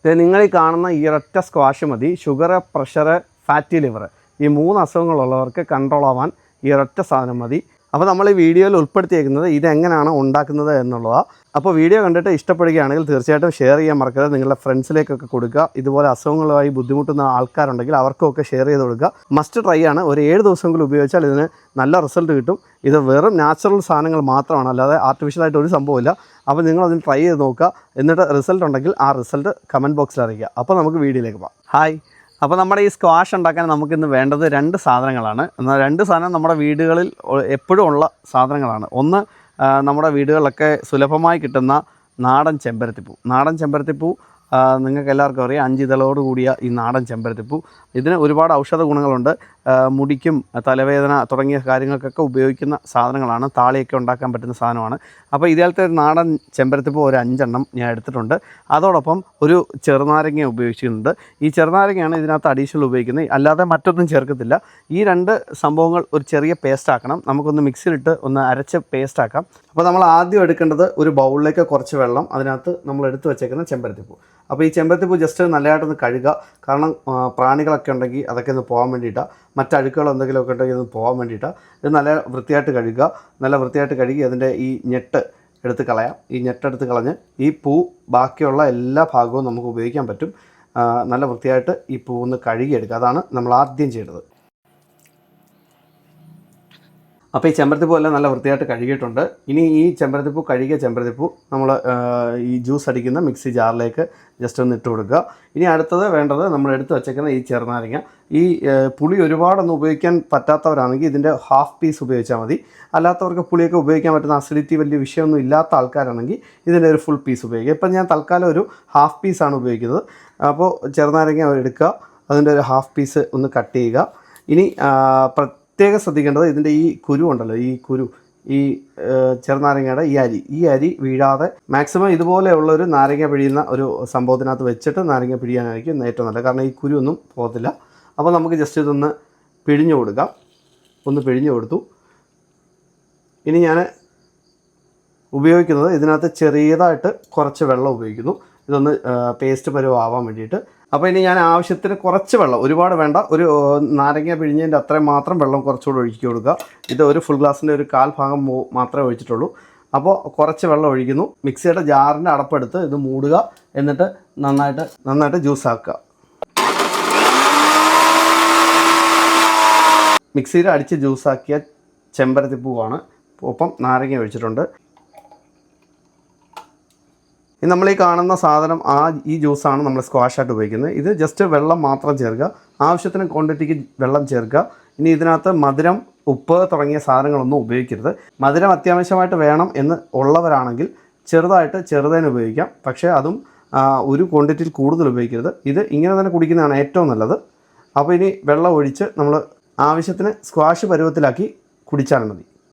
നിങ്ങൾ ഈ കാണുന്ന ഈ ഒരൊറ്റ സ്ക്വാഷ് മതി ഷുഗർ, പ്രഷർ, ഫാറ്റി ലിവർ ഈ 3 അസുഖങ്ങളുള്ളവർക്ക് കൺട്രോൾ ആവാൻ ഈ ഒരൊറ്റ സാധനം മതി. അപ്പോൾ നമ്മൾ ഈ വീഡിയോയിൽ ഉൾപ്പെടുത്തിയിരിക്കുന്നത് ഇതെങ്ങനെയാണ് ഉണ്ടാക്കുന്നത് എന്നുള്ളതാണ്. അപ്പോൾ വീഡിയോ കണ്ടിട്ട് ഇഷ്ടപ്പെടുകയാണെങ്കിൽ തീർച്ചയായിട്ടും ഷെയർ ചെയ്യാൻ മറക്കരുത്. നിങ്ങളുടെ ഫ്രണ്ട്സിലേക്കൊക്കെ കൊടുക്കുക. ഇതുപോലെ അസുഖങ്ങളുമായി ബുദ്ധിമുട്ടുന്ന ആൾക്കാരുണ്ടെങ്കിൽ അവർക്കൊക്കെ ഷെയർ ചെയ്ത് കൊടുക്കുക. മസ്റ്റ് ട്രൈ ആണ്. ഒരു 7 ദിവസമെങ്കിലും ഉപയോഗിച്ചാൽ ഇതിന് നല്ല റിസൾട്ട് കിട്ടും. ഇത് വെറും നാച്ചുറൽ സാധനങ്ങൾ മാത്രമാണ്, അല്ലാതെ ആർട്ടിഫിഷ്യലായിട്ട് ഒരു സംഭവമില്ല. അപ്പോൾ നിങ്ങളതിന് ട്രൈ ചെയ്ത് നോക്കുക. എന്നിട്ട് റിസൾട്ട് ഉണ്ടെങ്കിൽ ആ റിസൾട്ട് കമൻറ്റ് ബോക്സിൽ അറിയിക്കുക. അപ്പോൾ നമുക്ക് വീഡിയോയിലേക്ക് പോകാം. ഹായ്. അപ്പോൾ നമ്മുടെ ഈ സ്ക്വാഷ് ഉണ്ടാക്കാൻ നമുക്കിന്ന് വേണ്ടത് 2 സാധനങ്ങളാണ്. എന്നാൽ 2 സാധനം നമ്മുടെ വീടുകളിൽ എപ്പോഴും ഉള്ള സാധനങ്ങളാണ്. ഒന്ന് നമ്മുടെ വീടുകളിലൊക്കെ സുലഭമായി കിട്ടുന്ന നാടൻ ചെമ്പരത്തിപ്പൂ നിങ്ങൾക്ക് എല്ലാവർക്കും അറിയാം. 5 ഇതളോട് കൂടിയ ഈ നാടൻ ചെമ്പരത്തിപ്പൂ ഇതിന് ഒരുപാട് ഔഷധ ഗുണങ്ങളുണ്ട്. മുടിക്കും തലവേദന തുടങ്ങിയ കാര്യങ്ങൾക്കൊക്കെ ഉപയോഗിക്കുന്ന സാധനങ്ങളാണ്. താളിയൊക്കെ ഉണ്ടാക്കാൻ പറ്റുന്ന സാധനമാണ്. അപ്പോൾ ഇതേലത്തെ ഒരു നാടൻ ചെമ്പരത്തിപ്പൂ ഒരു 5 എണ്ണം ഞാൻ എടുത്തിട്ടുണ്ട്. അതോടൊപ്പം ഒരു ചെറുനാരങ്ങ ഉപയോഗിച്ചിട്ടുണ്ട്. ഈ ചെറുനാരങ്ങയാണ് ഇതിനകത്ത് അഡീഷണൽ ഉപയോഗിക്കുന്നത്, അല്ലാതെ മറ്റൊന്നും ചേർക്കത്തില്ല. ഈ 2 സംഭവങ്ങൾ ഒരു ചെറിയ പേസ്റ്റ് ആക്കണം. നമുക്കൊന്ന് മിക്സിയിലിട്ട് ഒന്ന് അരച്ച് പേസ്റ്റ് ആക്കാം. അപ്പോൾ നമ്മൾ ആദ്യം എടുക്കേണ്ടത് ഒരു ബൗളിലേക്ക് കുറച്ച് വെള്ളം, അതിനകത്ത് നമ്മൾ എടുത്ത് വെച്ചേക്കുന്ന ചെമ്പരത്തിപ്പൂ. അപ്പോൾ ഈ ചെമ്പരത്തിപ്പൂ ജസ്റ്റ് നല്ലതായിട്ടൊന്ന് കഴുകുക. കാരണം പ്രാണികളൊക്കെ ഉണ്ടെങ്കിൽ അതൊക്കെ ഒന്ന് പോകാൻ വേണ്ടിയിട്ടാണ്, മറ്റഴുക്കുകൾ എന്തെങ്കിലുമൊക്കെ ഉണ്ടെങ്കിൽ ഒന്ന് പോകാൻ വേണ്ടിയിട്ടാണ്. ഇത് നല്ല വൃത്തിയായിട്ട് കഴുകുക. നല്ല വൃത്തിയായിട്ട് കഴുകി അതിൻ്റെ ഈ ഞെട്ട് എടുത്ത് കളയാം. ഈ ഞെട്ടെടുത്ത് കളഞ്ഞ് ഈ പൂ ബാക്കിയുള്ള എല്ലാ ഭാഗവും നമുക്ക് ഉപയോഗിക്കാൻ പറ്റും. നല്ല വൃത്തിയായിട്ട് ഈ പൂ ഒന്ന് കഴുകിയെടുക്കുക. അതാണ് നമ്മൾ ആദ്യം ചെയ്തത്. അപ്പോൾ ഈ ചെമ്പരത്തിപ്പൂ എല്ലാം നല്ല വൃത്തിയായിട്ട് കഴുകിയിട്ടുണ്ട്. ഇനി ഈ കഴുകിയ ചെമ്പരത്തിപ്പൂ നമ്മൾ ഈ ജ്യൂസ് അടിക്കുന്ന മിക്സി ജാറിലേക്ക് ജസ്റ്റ് ഒന്ന് ഇട്ട് കൊടുക്കുക. ഇനി അടുത്തത് വേണ്ടത് നമ്മൾ എടുത്ത് വെച്ചേക്കുന്ന ഈ ചെറുനാരങ്ങ. ഈ പുളി ഒരുപാടൊന്നും ഉപയോഗിക്കാൻ പറ്റാത്തവരാണെങ്കിൽ ഇതിൻ്റെ ഹാഫ് പീസ് ഉപയോഗിച്ചാൽ മതി. അല്ലാത്തവർക്ക് പുളിയൊക്കെ ഉപയോഗിക്കാൻ പറ്റുന്ന അസിഡിറ്റി വലിയ വിഷയമൊന്നും ഇല്ലാത്ത ആൾക്കാരാണെങ്കിൽ ഇതിൻ്റെ ഒരു ഫുൾ പീസ് ഉപയോഗിക്കുക. ഇപ്പം ഞാൻ തൽക്കാലം ഒരു ഹാഫ് പീസാണ് ഉപയോഗിക്കുന്നത്. അപ്പോൾ ചെറുനാരങ്ങ എടുക്കുക, അതിൻ്റെ ഒരു ഹാഫ് പീസ് ഒന്ന് കട്ട് ചെയ്യുക. ഇനി പ്രത്യേകം ശ്രദ്ധിക്കേണ്ടത് ഇതിൻ്റെ ഈ കുരു ഉണ്ടല്ലോ, ഈ ചെറുനാരങ്ങയുടെ ഈ അരി വീഴാതെ മാക്സിമം ഇതുപോലെയുള്ളൊരു നാരങ്ങ പിഴിയുന്ന ഒരു സംഭവത്തിനകത്ത് വെച്ചിട്ട് നാരങ്ങ പിഴിയാനായിരിക്കും ഏറ്റവും നല്ലത്. കാരണം ഈ കുരു ഒന്നും പോകത്തില്ല. അപ്പോൾ നമുക്ക് ജസ്റ്റ് ഇതൊന്ന് പിഴിഞ്ഞു കൊടുക്കാം. ഒന്ന് പിഴിഞ്ഞു കൊടുത്തു. ഇനി ഞാൻ ഉപയോഗിക്കുന്നത് ഇതിനകത്ത് ചെറിയതായിട്ട് കുറച്ച് വെള്ളം ഉപയോഗിക്കുന്നു. ഇതൊന്ന് പേസ്റ്റ് പരുവാവാൻ വേണ്ടിയിട്ട്. അപ്പോൾ ഇനി ഞാൻ ആവശ്യത്തിന് കുറച്ച് വെള്ളം, ഒരുപാട് വേണ്ട, ഒരു നാരങ്ങ പിഴിഞ്ഞതിൻ്റെ അത്രയും മാത്രം വെള്ളം കുറച്ചുകൂടി ഒഴിക്കി കൊടുക്കുക. ഇത് ഒരു ഫുൾ ഗ്ലാസിൻ്റെ ഒരു 1/4 ഭാഗം മാത്രമേ ഒഴിച്ചിട്ടുള്ളൂ. അപ്പോൾ കുറച്ച് വെള്ളം ഒഴിക്കുന്നു. മിക്സിയുടെ ജാറിൻ്റെ അടപ്പെടുത്ത് ഇത് മൂടുക. എന്നിട്ട് നന്നായിട്ട് ജ്യൂസ് ആക്കുക. മിക്സിയിൽ അടിച്ച് ജ്യൂസാക്കിയ ചെമ്പരത്തിപ്പൂവാണ്. ഒപ്പം നാരങ്ങ ഒഴിച്ചിട്ടുണ്ട്. ഇനി നമ്മൾ ഈ കാണുന്ന സാധനം ഈ ജ്യൂസാണ് നമ്മൾ സ്ക്വാഷായിട്ട് ഉപയോഗിക്കുന്നത്. ഇത് ജസ്റ്റ് വെള്ളം മാത്രം ചേർക്കുക. ആവശ്യത്തിന് ക്വാണ്ടിറ്റിക്ക് വെള്ളം ചേർക്കുക. ഇനി ഇതിനകത്ത് മധുരം, ഉപ്പ് തുടങ്ങിയ സാധനങ്ങളൊന്നും ഉപയോഗിക്കരുത്. മധുരം അത്യാവശ്യമായിട്ട് വേണം എന്ന് ഉള്ളവരാണെങ്കിൽ ചെറുതായിട്ട് ഉപയോഗിക്കാം. പക്ഷേ അതും ഒരു ക്വാണ്ടിറ്റിയിൽ കൂടുതൽ ഉപയോഗിക്കരുത്. ഇത് ഇങ്ങനെ തന്നെ കുടിക്കുന്നതാണ് ഏറ്റവും നല്ലത്. അപ്പോൾ ഇനി വെള്ളം ഒഴിച്ച് നമ്മൾ ആവശ്യത്തിന് സ്ക്വാഷ് പരുവത്തിലാക്കി കുടിച്ചാൽ മതി.